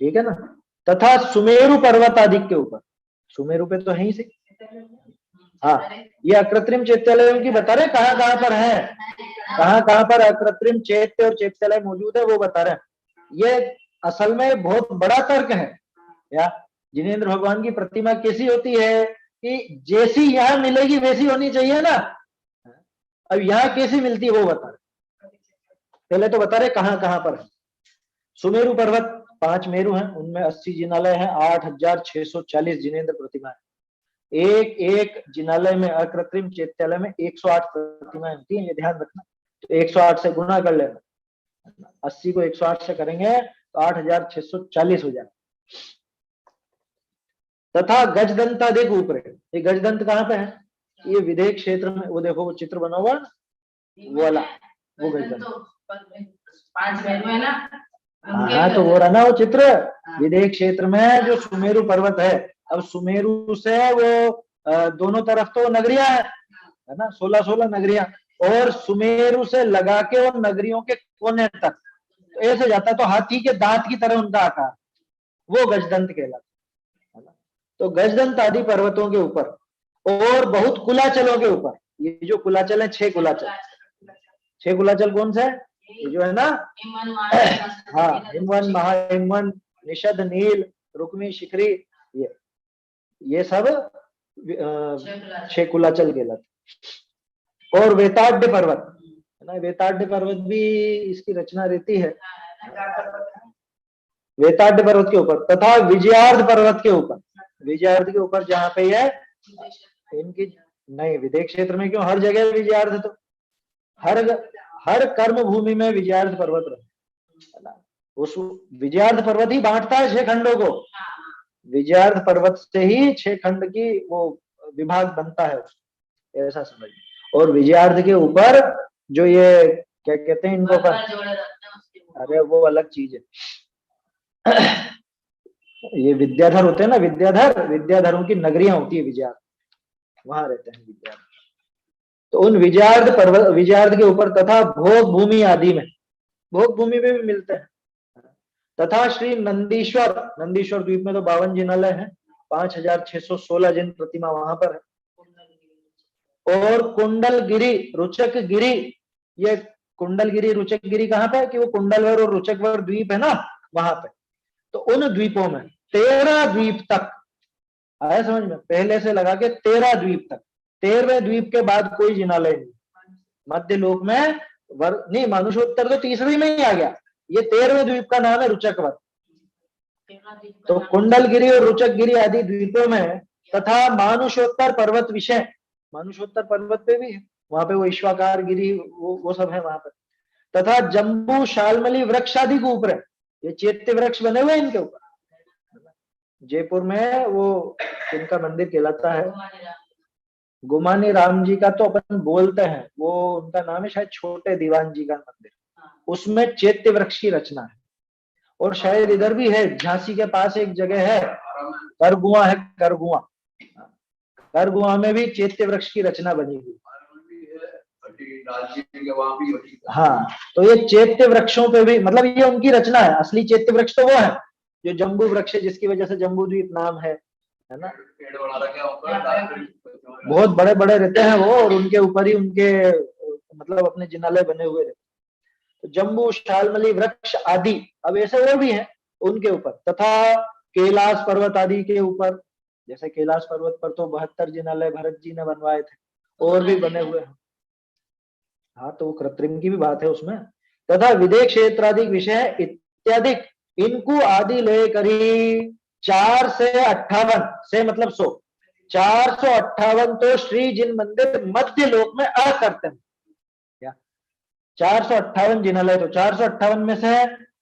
ठीक है ना, तथा सुमेरु पर्वत आदि के ऊपर, सुमेरु पे तो है ही से, हाँ ये अकृत्रिम चैत्यालयों की बता रहे कहाँ कहाँ पर है, कहाँ कहाँ पर अकृत्रिम चैत्य और चैत्यालय मौजूद है वो बता रहे हैं। ये असल में बहुत बड़ा तर्क है, या जिनेन्द्र भगवान की प्रतिमा कैसी होती है कि जैसी यहाँ मिलेगी वैसी होनी चाहिए ना, अब यहाँ कैसी मिलती है वो बता रहे, पहले तो बता रहे कहाँ कहाँ पर है। सुमेरु पर्वत 5 मेरु हैं, उनमें 80 जिनालय हैं, 8640 जिनेन्द्र प्रतिमा है, एक एक जिनालय में अकृत्रिम चैत्यालय में 108 प्रतिमाएं होती हैं, ये ध्यान रखना, तो 108 से गुना कर लेना, 80 को 108 से करेंगे तो 8640 हो जाएगा। तथा गजदंतादिक ऊपर, ये गजदंत कहाँ पे है, ये विदेह क्षेत्र में, वो देखो वो चित्र बना हुआ वो वाला, वो गजदंत, हाँ तो वो रहा ना वो चित्र, विदेह क्षेत्र में जो सुमेरु पर्वत है। अब सुमेरु से वो दोनों तरफ तो नगरियां है ना, 16-16 नगरियां, और सुमेरु से लगा के वो नगरियों के कोने तक तो ऐसे जाता है, तो हाथी के दांत की तरह उनका आकार, वो गजदंत कहलाता है ना। तो गजदंत आदि पर्वतों के ऊपर और बहुत कुलाचलों के ऊपर, ये जो कुलाचल है 6 कुलाचल, 6 कुलाचल कौन सा है? ये जो है ना, हाँ, हिमवन, महाहिमवन, निषद, नील, रुक्मी, शिखरी, ये सब 6 कुलाचल कहलाते। और वेताढ़ पर्वत है ना, वेताढ़ पर्वत भी इसकी रचना रहती है वेताढ़ पर्वत के ऊपर, तथा विजयार्ध पर्वत के ऊपर, विजयार्ध के ऊपर जहाँ पे है इनकी, नहीं विदेश क्षेत्र में क्यों, हर जगह विजयार्ध, तो हर कर्म भूमि में विजयार्ध पर्वत रहे। उस विजयार्ध पर्वत ही बांटता है 6 खंडों को, विजयार्ध पर्वत से ही 6 खंड की वो विभाग बनता है, ऐसा समझ। और विजयार्ध के ऊपर जो ये क्या कहते हैं इनको, अरे वो अलग चीज है ये विद्याधर होते हैं ना, विद्याधरों की नगरियां होती है विजयार्ध, वहां रहते हैं विद्यार्थ। तो उन विजयार्ध के ऊपर तथा भोग भूमि आदि में, भोग भूमि में भी मिलते हैं, तथा श्री नंदीश्वर द्वीप में तो 52 जिनालय हैं, 5616 जिन प्रतिमा वहां पर है। और कुंडलगिरी, रुचकगिरी, ये कुंडलगिरी रुचकगिरी कहाँ पे है कि वो कुंडलवर और रुचकवर द्वीप है ना वहां पे, तो उन द्वीपों में 13 द्वीप तक आया समझ में, पहले से लगा के 13 द्वीप तक, 13वें द्वीप के बाद कोई जिनालय नहीं। मध्य लोक में नहीं, मानुषोत्तर तो तीसरी में ही आ गया, ये 13वें द्वीप का नाम है रुचकवर। तो कुंडलगिरी और रुचकगिरी आदि द्वीपों में, तथा मानुषोत्तर पर्वत विषय, मानुषोत्तर पर्वत पे भी है, वहां पे वो ईश्वाकार गिरी वो सब है वहां पर, तथा जम्बू शालमली वृक्ष आदि के ऊपर है, ये चैत्य वृक्ष बने हुए इनके ऊपर। जयपुर में वो इनका मंदिर कहलाता है गुमानी राम जी का, तो अपन बोलते हैं, वो उनका नाम है शायद छोटे दीवान जी का मंदिर, उसमें चैत्य वृक्ष की रचना है। और शायद इधर भी है, झांसी के पास एक जगह है करगुआ है, करगुआ में भी चैत्य वृक्ष की रचना बनी हुई। हाँ, तो ये चैत्य वृक्षों पे भी, मतलब ये उनकी रचना है। असली चैत्य वृक्ष तो वो है जो जम्बू वृक्ष है, जिसकी वजह से जम्बू द्वीप नाम है ना। बहुत बड़े बड़े रहते हैं वो, और उनके ऊपर ही उनके मतलब अपने जिनालय बने हुए रहते। तो जम्बू शालमली वृक्ष आदि, अब ऐसे और भी हैं उनके ऊपर, तथा कैलाश पर्वत आदि के ऊपर, जैसे कैलाश पर्वत पर तो 72 जिनालय भरत जी ने बनवाए थे, और भी बने हुए हैं। हाँ, तो कृत्रिम की भी बात है उसमें। तथा विदेश क्षेत्राधिक विषय इत्यादि, इनको आदि लेकर 4 से 58 से मतलब 100, 458 तो श्री जिन मंदिर मध्य लोक में करते हैं। क्या 458 जिनालय, तो 458 में से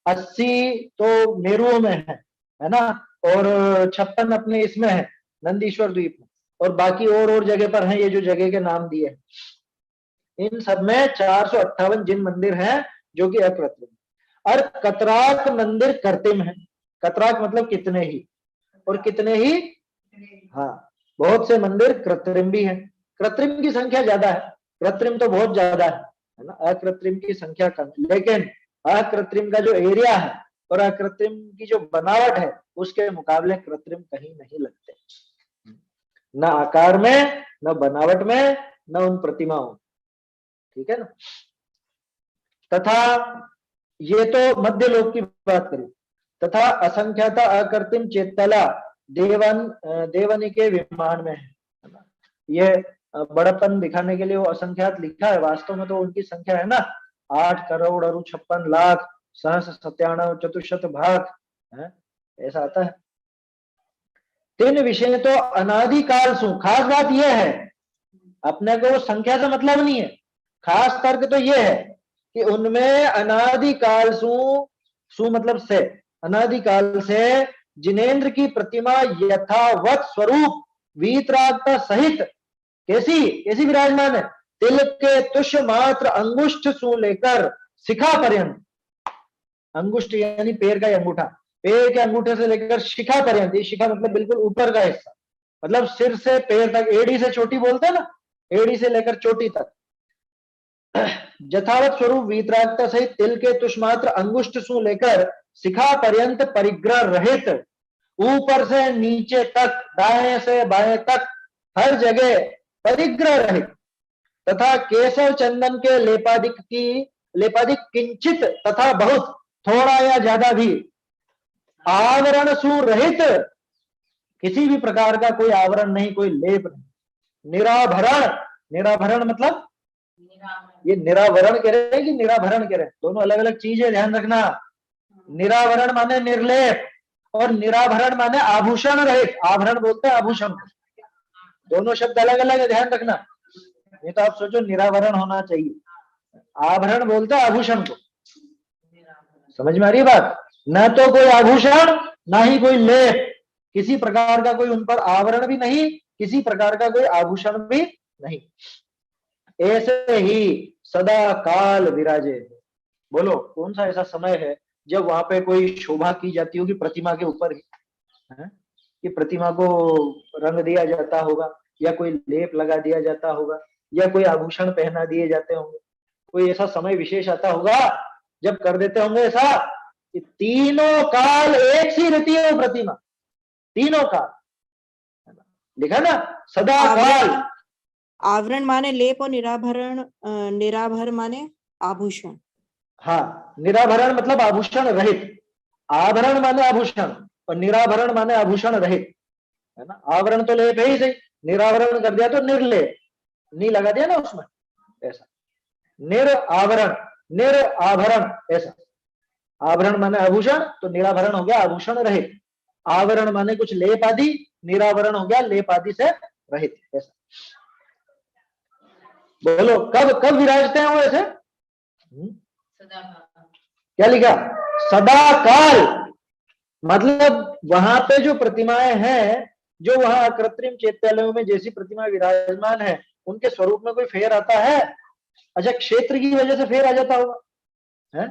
80 तो मेरुओं में है ना, और 56 अपने इसमें है नंदीश्वर द्वीप में, और बाकी और जगह पर हैं, ये जो जगह के नाम दिए हैं। इन सब में 458 जिन मंदिर हैं जो कि अकृत्रिम। और कतराक मंदिर कृत्रिम है। कतराक मतलब कितने ही, और कितने ही, हाँ, बहुत से मंदिर कृत्रिम भी हैं। कृत्रिम की संख्या ज्यादा है, कृत्रिम तो बहुत ज्यादा है ना, अकृत्रिम की संख्या कम। लेकिन अकृत्रिम का जो एरिया है और अकृत्रिम की जो बनावट है, उसके मुकाबले कृत्रिम कहीं नहीं लगते, न आकार में, न बनावट में, न उन प्रतिमाओं, ठीक है ना। तथा ये तो मध्य लोक की बात करें। तथा असंख्याता अकृत्रिम चेतला देवनी के विमान में है। ये बड़प्पन दिखाने के लिए वो असंख्यात लिखा है, वास्तव में तो उनकी संख्या है ना 8 करोड़ 56 लाख सहस्र 97 चतुशत भाग है, ऐसा आता है। 3 विषय तो अनादिकाल सु, खास बात यह है, अपने को संख्या से मतलब नहीं है, खास तर्क तो यह है कि उनमें अनादिकाल सु मतलब से, अनादिकाल से जिनेन्द्र की प्रतिमा यथावत स्वरूप वीतरागता सहित कैसी विराजमान है, तिल के तुष मात्र अंगुष्ठ सु लेकर शिखा पर्यंत, अंगुष्ठ यानी पैर का अंगूठा, पैर के अंगूठे से लेकर शिखा पर्यंत, ये शिखा मतलब बिल्कुल ऊपर का हिस्सा, मतलब सिर से पैर तक, एड़ी से चोटी बोलते हैं ना, एड़ी से लेकर चोटी तक यथावत स्वरूप वीतरागता सहित तिल के तुष मात्र अंगुष्ठ सु लेकर शिखा पर्यंत परिग्रह रहित, ऊपर से नीचे तक, दाएं से बाएं तक हर जगह परिग्रह रहित, तथा केशव चंदन के लेपादिक किंचित तथा बहुत, थोड़ा या ज्यादा भी, आवरण सुरहित, किसी भी प्रकार का कोई आवरण नहीं, कोई लेप नहीं, निराभरण, निराभरण मतलब ये निरावरण कह रहे हैं कि निराभरण कह रहे हैं, दोनों अलग अलग चीज है, ध्यान रखना। निरावरण माने निर्लेप और निराभरण माने आभूषण रहित, आभरण बोलते हैं आभूषण को, दोनों शब्द अलग अलग है, ध्यान रखना। ये तो आप सोचो निरावरण होना चाहिए, आभरण बोलते हैं आभूषण को, समझ में आ रही है बात? न तो कोई आभूषण ना ही कोई लेप, किसी प्रकार का कोई उन पर आवरण भी नहीं, किसी प्रकार का कोई आभूषण भी नहीं, ऐसे ही सदा काल विराजे। बोलो कौन सा ऐसा समय है जब वहां पे कोई शोभा की जाती होगी प्रतिमा के ऊपर ही, है? कि प्रतिमा को रंग दिया जाता होगा, या कोई लेप लगा दिया जाता होगा, या कोई आभूषण पहना दिए जाते होंगे, कोई ऐसा समय विशेष आता होगा जब कर देते होंगे ऐसा कि तीनों काल एक सी रहती है वो प्रतिमा, तीनों काल, लिखा ना सदा काल। आवरण माने लेप और निराभरण, निराभर माने आभूषण। हाँ, निराभरण मतलब आभूषण रहित, आभरण माने आभूषण और निराभरण माने आभूषण रहित, है ना। आवरण तो लेप है ही सही, निरावरण कर दिया तो निर्लेप, नी लगा दिया ना उसमें, ऐसा निरावरण, निराभरण ऐसा, आभरण माने आभूषण तो निराभरण हो गया आभूषण रहित, आवरण माने कुछ लेप आदि, निरावरण हो गया लेप आदि से रहित, ऐसा। बोलो कब कब विराजते हैं वो ऐसे? क्या लिखा? सदा काल, मतलब वहां पे जो प्रतिमाएं हैं, जो वहां कृत्रिम चैत्यालयों में जैसी प्रतिमा विराजमान है, उनके स्वरूप में कोई फेर आता है? अच्छा, क्षेत्र की वजह से फेर आ जाता होगा, है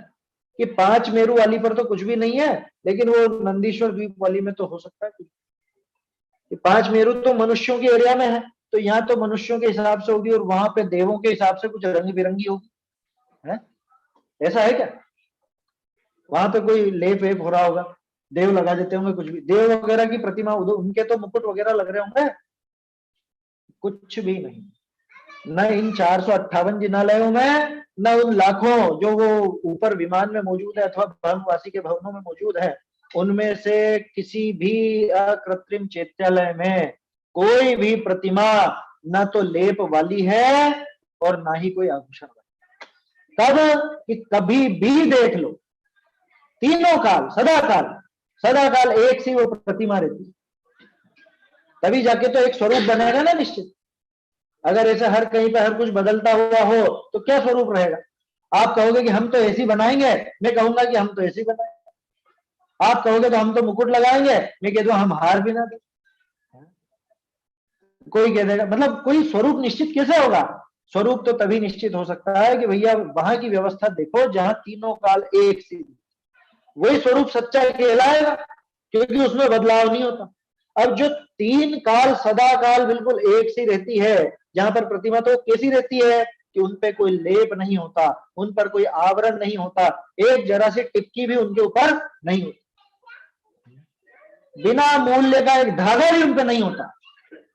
कि 5 मेरू वाली पर तो कुछ भी नहीं है, लेकिन वो नंदीश्वर द्वीप वाली में तो हो सकता है कि 5 मेरू तो मनुष्यों के एरिया में है, तो यहाँ तो मनुष्यों के हिसाब से होगी और वहां पे देवों के हिसाब से कुछ रंग बिरंगी होगी, है? ऐसा है क्या? वहां पे कोई लेप वेप हो रहा होगा, देव लगा देते होंगे कुछ भी, देव वगैरह की प्रतिमा उनके तो मुकुट वगैरह लग रहे होंगे, कुछ भी नहीं, न इन 458 जिनालयों में, न उन लाखों जो वो ऊपर विमान में मौजूद है अथवा ब्रह्मवासी के भवनों में मौजूद है, उनमें से किसी भी अकृत्रिम चैत्यालय में कोई भी प्रतिमा न तो लेप वाली है और ना ही कोई आभूषण वाली। तब कि कभी भी देख लो, तीनों काल सदा काल एक सी वो प्रतिमा रहती है, तभी जाके तो एक स्वरूप बनेगा ना निश्चित। अगर ऐसे हर कहीं पे हर कुछ बदलता हुआ हो तो क्या स्वरूप रहेगा? आप कहोगे कि हम तो ऐसी बनाएंगे, मैं कहूंगा कि हम तो ऐसी बनाएंगे, आप कहोगे तो हम तो मुकुट लगाएंगे, मैं कह दूं हम हार भी ना दे, कोई कह देगा, मतलब कोई स्वरूप निश्चित कैसे होगा? स्वरूप तो तभी निश्चित हो सकता है कि भैया वहां की व्यवस्था देखो जहां तीनों काल एक सी, वही स्वरूप सच्चा कहलाएगा, क्योंकि उसमें बदलाव नहीं होता। अब जो 3 काल सदा काल बिल्कुल एक सी रहती है, जहां पर प्रतिमा तो कैसी रहती है कि उन पे कोई लेप नहीं होता, उन पर कोई आवरण नहीं होता, एक जरा सी टिक्की भी उनके ऊपर नहीं होती, बिना मूल्य का एक धागा भी उन पे नहीं होता।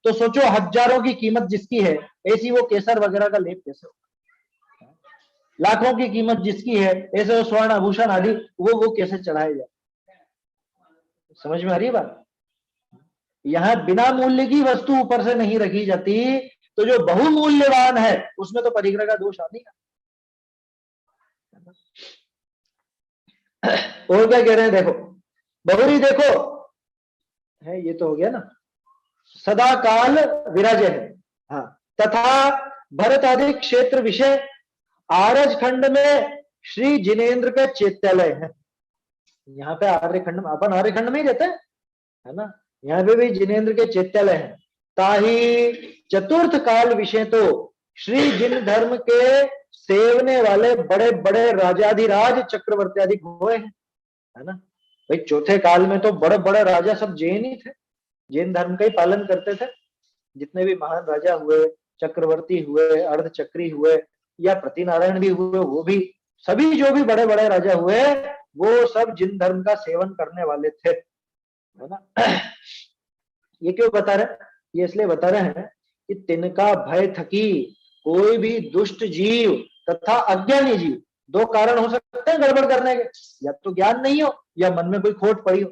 तो सोचो हजारों की कीमत जिसकी है, ऐसी वो केसर वगैरह का लेप कैसे होगा? लाखों की कीमत जिसकी है, ऐसे वो स्वर्ण आभूषण आदि वो कैसे चढ़ाए जाए? समझ में आ रही है बात? यहां बिना मूल्य की वस्तु ऊपर से नहीं रखी जाती, तो जो बहुमूल्यवान है उसमें तो परिग्रह का दोष आएगा। और क्या कह रहे हैं देखो, बहुरी देखो है, ये तो हो गया ना, सदा काल विराजे है। हाँ, तथा भरत आदि क्षेत्र विषय आरज खंड में श्री जिनेन्द्र का चैत्यालय है। यहाँ पे आर्यखंड में, अपन आर्यखंड में ही रहते हैं, है ना, यहाँ पे भी जिनेन्द्र के चैत्यालय है। ताही चतुर्थ काल विषय तो श्री जिन धर्म के सेवने वाले बड़े बड़े राजाधिराज चक्रवर्ती आदि हुए हैं, है ना भाई। चौथे काल में तो बड़े बड़े राजा सब जैन ही थे, जैन धर्म का ही पालन करते थे। जितने भी महान राजा हुए, चक्रवर्ती हुए, अर्धचक्री हुए या प्रतिनारायण भी हुए, वो भी सभी जो भी बड़े बड़े राजा हुए वो सब जिन धर्म का सेवन करने वाले थे, है ना। ये क्यों बता रहे हैं? ये इसलिए बता रहे हैं कि तिनका भय थकी कोई भी दुष्ट जीव तथा अज्ञानी जीव, दो कारण हो सकते हैं गड़बड़ करने के, या तो ज्ञान नहीं हो या मन में कोई खोट पड़ी हो।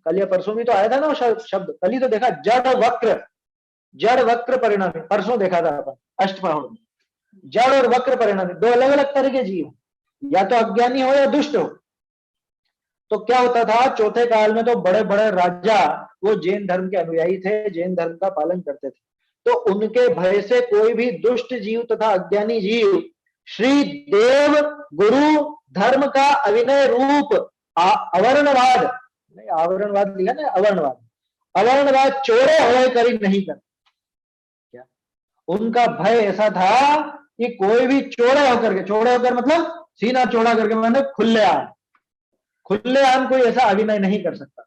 कल या परसों भी तो आया था ना वो शब्द, कल ही तो देखा, जड़ वक्र परिणामी, परसों देखा था अपन अष्टपहर में। जड़ और वक्र परिणामी दो अलग अलग तरह के जीव, या तो अज्ञानी हो या दुष्ट हो। तो क्या होता था चौथे काल में, तो बड़े बड़े राजा वो जैन धर्म के अनुयायी थे, जैन धर्म का पालन करते थे, तो उनके भय से कोई भी दुष्ट जीव तथा अज्ञानी जीव श्री देव गुरु धर्म का अविनय रूप अवर्णवाद, नहीं आवरणवाद लिखा ना, अवर्णवाद चोरे हुए करी नहीं कर। क्या उनका भय ऐसा था कि कोई भी चोरे होकर मतलब सीना चौड़ा करके, मतलब खुलेआम कोई ऐसा अभिनय नहीं कर सकता।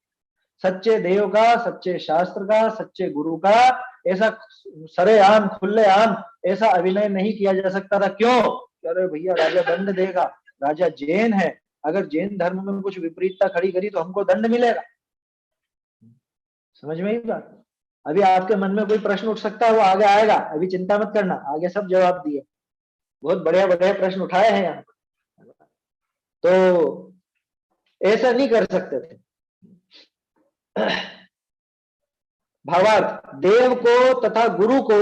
सच्चे देव का, सच्चे शास्त्र का, सच्चे गुरु का ऐसा सरेआम खुलेआम ऐसा अभिनय नहीं किया जा सकता था। क्यों? अरे भैया राजा दंड देगा, राजा जैन है, अगर जैन धर्म में कुछ विपरीतता खड़ी करी तो हमको दंड मिलेगा। समझ में ही बात? अभी आपके मन में कोई प्रश्न उठ सकता है, वो आगे आएगा, अभी चिंता मत करना, आगे सब जवाब दिए, बहुत बढ़िया बढ़िया प्रश्न उठाए हैं यहाँ। तो ऐसा नहीं कर सकते थे। भावार्थ, देव को तथा गुरु को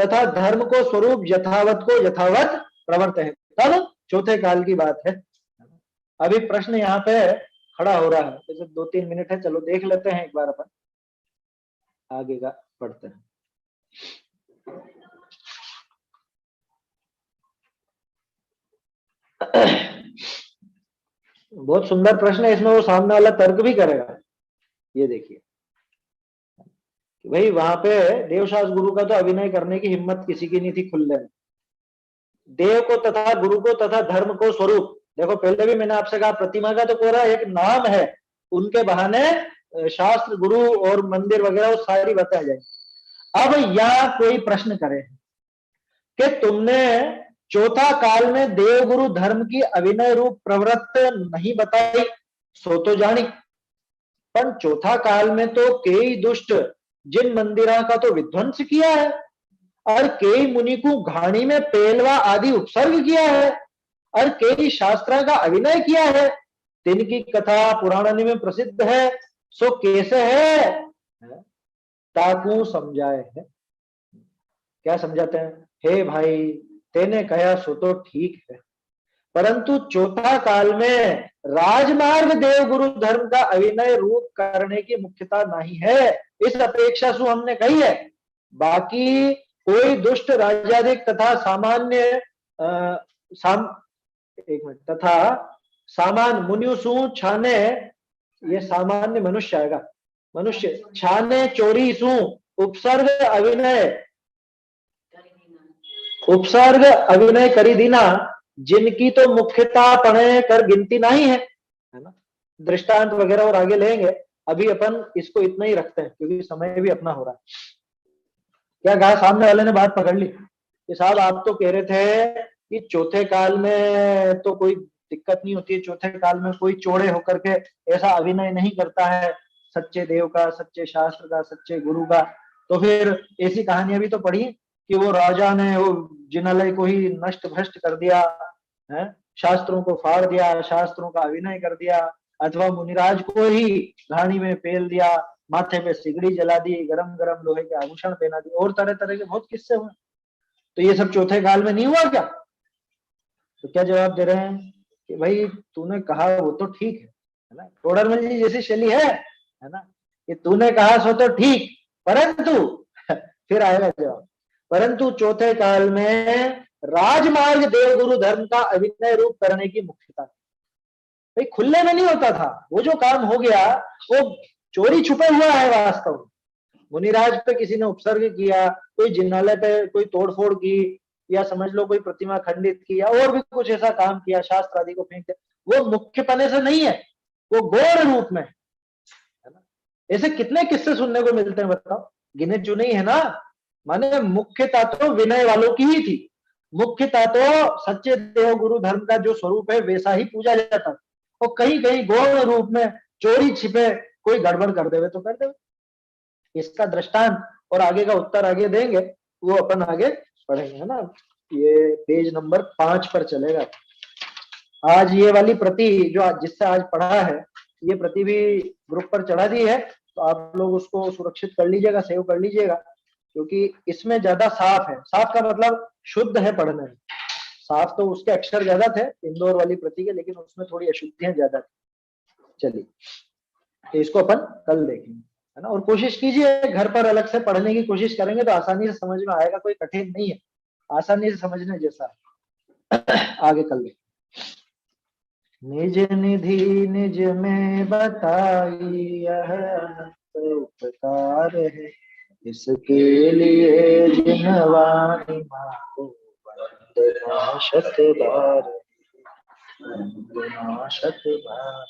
तथा धर्म को स्वरूप यथावत को यथावत प्रवर्त है। तब चौथे काल की बात है। अभी प्रश्न यहाँ पे खड़ा हो रहा है, जैसे 2-3 मिनट है, चलो देख लेते हैं एक बार, अपन आगे का पढ़ते हैं। बहुत सुंदर प्रश्न है, इसमें वो सामने वाला तर्क भी करेगा। ये देखिए भाई, वहां पे देवशास गुरु का तो अभिनय करने की हिम्मत किसी की नहीं थी खुले में। देव को तथा गुरु को तथा धर्म को स्वरूप, देखो पहले भी मैंने आपसे कहा प्रतिमा का तो पूरा एक नाम है, उनके बहाने शास्त्र गुरु और मंदिर वगैरह वो सारी बताई जाएगी। अब यहाँ कोई प्रश्न करे कि तुमने चौथा काल में देव गुरु धर्म की अभिनय रूप प्रवृत्त नहीं बताई, सो तो जानी, पर चौथा काल में तो कई दुष्ट जिन मंदिरा का तो विध्वंस किया है, और कई मुनि को घाणी में पेलवा आदि उपसर्ग किया है, और कई शास्त्रा का अभिनय किया है, तिनकी कथा पुराण में प्रसिद्ध है, सो कैसे है ताकू समझाए है। क्या समझाते हैं? हे भाई, तेने कहा सो तो ठीक है, परंतु चौथा काल में राजमार्ग देव गुरु धर्म का अभिनय रूप करने की मुख्यता नहीं है, इस अपेक्षा सु हमने कही है। बाकी कोई दुष्ट राजाधिक तथा सामान्य तथा सामान्य मुनिसु छाने, ये सामान्य मनुष्य आएगा, मनुष्य छाने चोरी सु उपसर्ग अभिनय करी दीना, जिनकी तो मुख्यता पढ़े कर गिनती नहीं है ना। दृष्टांत वगैरह और आगे लेंगे, अभी अपन इसको इतना ही रखते हैं क्योंकि समय भी अपना हो रहा है। क्या कहा सामने वाले ने? बात पकड़ ली कि साहब आप तो कह रहे थे कि चौथे काल में तो कोई दिक्कत नहीं होती है, चौथे काल में कोई चौड़े होकर के ऐसा अभिनय नहीं करता है सच्चे देव का, सच्चे शास्त्र का, सच्चे गुरु का। तो फिर ऐसी कहानियां भी तो पढ़ी कि वो राजा ने वो जिनालय को ही नष्ट भ्रष्ट कर दिया है, शास्त्रों को फाड़ दिया, शास्त्रों का अभिनय कर दिया, अथवा मुनिराज को ही घाणी में पेल दिया, माथे पे सिगड़ी जला दी, गरम गरम लोहे के आभूषण पहना दिए, और तरह तरह के बहुत किस्से हुए। तो ये सब चौथे काल में नहीं हुआ क्या? तो क्या जवाब दे रहे हैं कि भाई तूने कहा वो तो ठीक है ना, टोडरमल जी जैसी शैली है ना, कि तूने कहा सो तो ठीक, परंतु फिर आएगा जवाब, परंतु चौथे काल में राजमार्ग देव गुरु धर्म का अभिनय रूप करने की मुख्यता, भाई खुले में नहीं होता था, वो जो काम हो गया वो चोरी छुपे हुआ है वास्तव में। मुनिराज पे किसी ने उपसर्ग किया, कोई जिन्नालय पे कोई तोड़फोड़ की, या समझ लो कोई प्रतिमा खंडित की, या और भी कुछ ऐसा काम किया, शास्त्र आदि को फेंक दिया, वो मुख्य पने से नहीं है, वो गौण रूप में है ना। ऐसे कितने किस्से सुनने को मिलते हैं बताओ, गिने चुने ही है ना। माने मुख्यता तो विनय वालों की ही थी, मुख्यता तो सच्चे देव गुरु धर्म का जो स्वरूप है वैसा ही पूजा जाता, और कहीं कहीं गौण रूप में चोरी छिपे कोई गड़बड़ कर देवे तो कर देवे। इसका दृष्टांत और आगे का उत्तर आगे देंगे, वो अपन आगे पढ़ेंगे, है ना। ये पेज नंबर 5 पर चलेगा। आज ये वाली प्रति जो आज जिससे आज पढ़ा है, ये प्रति भी ग्रुप पर चढ़ा दी है, तो आप लोग उसको सुरक्षित कर लीजिएगा, सेव कर लीजिएगा, क्योंकि इसमें ज्यादा साफ है। साफ का मतलब शुद्ध है पढ़ने में। साफ तो उसके अक्षर ज्यादा थे इंदौर वाली प्रति के, लेकिन उसमें थोड़ी अशुद्धियां ज्यादा थी। चलिए, तो इसको अपन कल देखेंगे, है ना। और कोशिश कीजिए घर पर अलग से पढ़ने की कोशिश करेंगे तो आसानी से समझ में आएगा, कोई कठिन नहीं है, आसानी से समझने जैसा। आगे कल देखेंगे। निज निधि निज में बताई यह उपकार है, इसके लिए जिनवानी माँ को वंदना शत बार, वंदना शत बार।